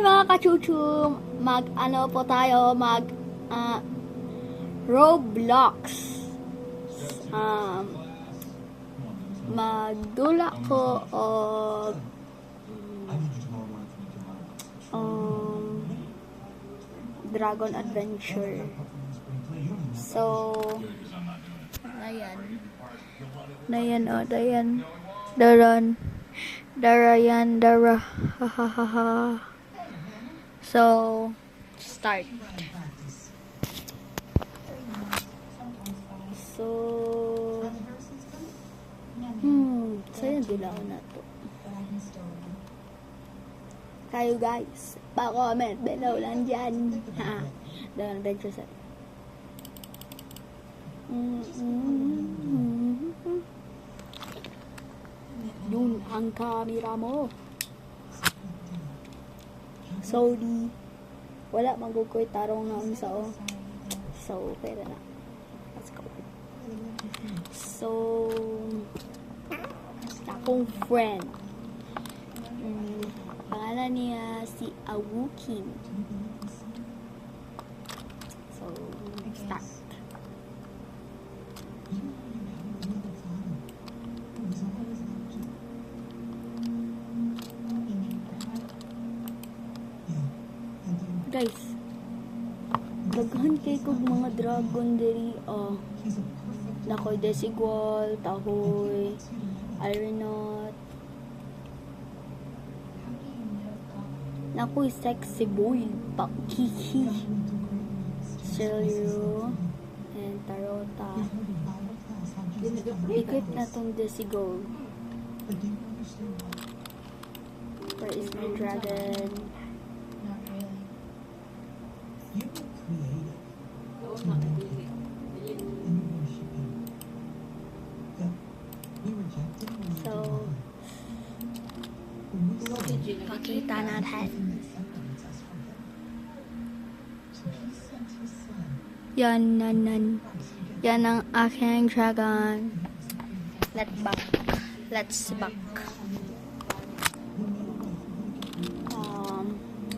mga kachuchu! Ano po tayo? Roblox. Magdula ko og Dragon Adventure. So, ayan. Daran. Dara. Hahaha. So, start. So, sa'yo dilaw na to. Kayo guys, pa-comment below lang dyan. Daran Adventure set. Yun ang camera mo. Sorry. Wala magukoy tarong na unsa o. So, pwede na. Let's go. So, akong friend. Pangalan niya si Awukin. So, start. Guys, daghan kay kog mga dragon diri. Nakoy Desigual, Tahoy, Ironot. Nakoy Sexy Boy, Pakihi, Celio, and Tarota. Equip na tong Desigual. Where is my dragon? So, pakita natin. Yan ang aking dragon. Let's back.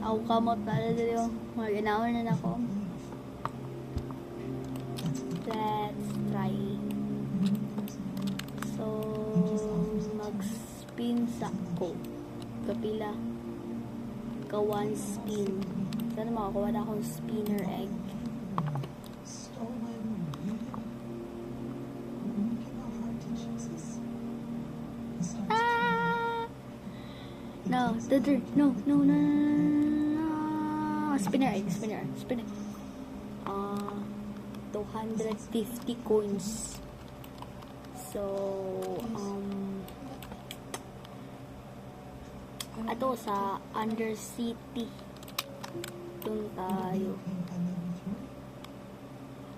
Ako kamot na dito yung mag-inawar na ako. Let's try. So, mag-spin sa ko. Kapila. Ka one spin. Sana makakuha na akong spinner egg. No. Spinner egg. 250 coins. So, ato sa Undercity. Doon tayo.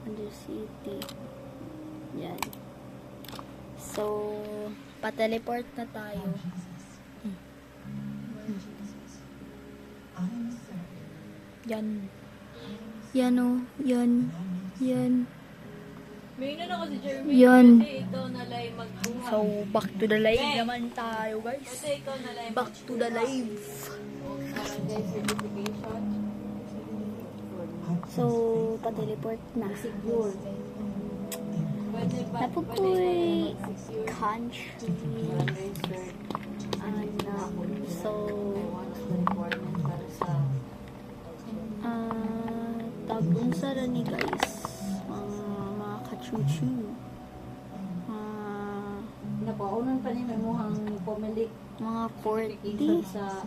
Undercity. Yan. So, pa-teleport na tayo. Yan. So, back to the live naman tayo, guys. Back to the live. So, pa-teleport na. Napukoy country. So, tagong sara ni guys. Mga kachuchu. Napaunan pa ni may muhang pumilik Mga 40. sa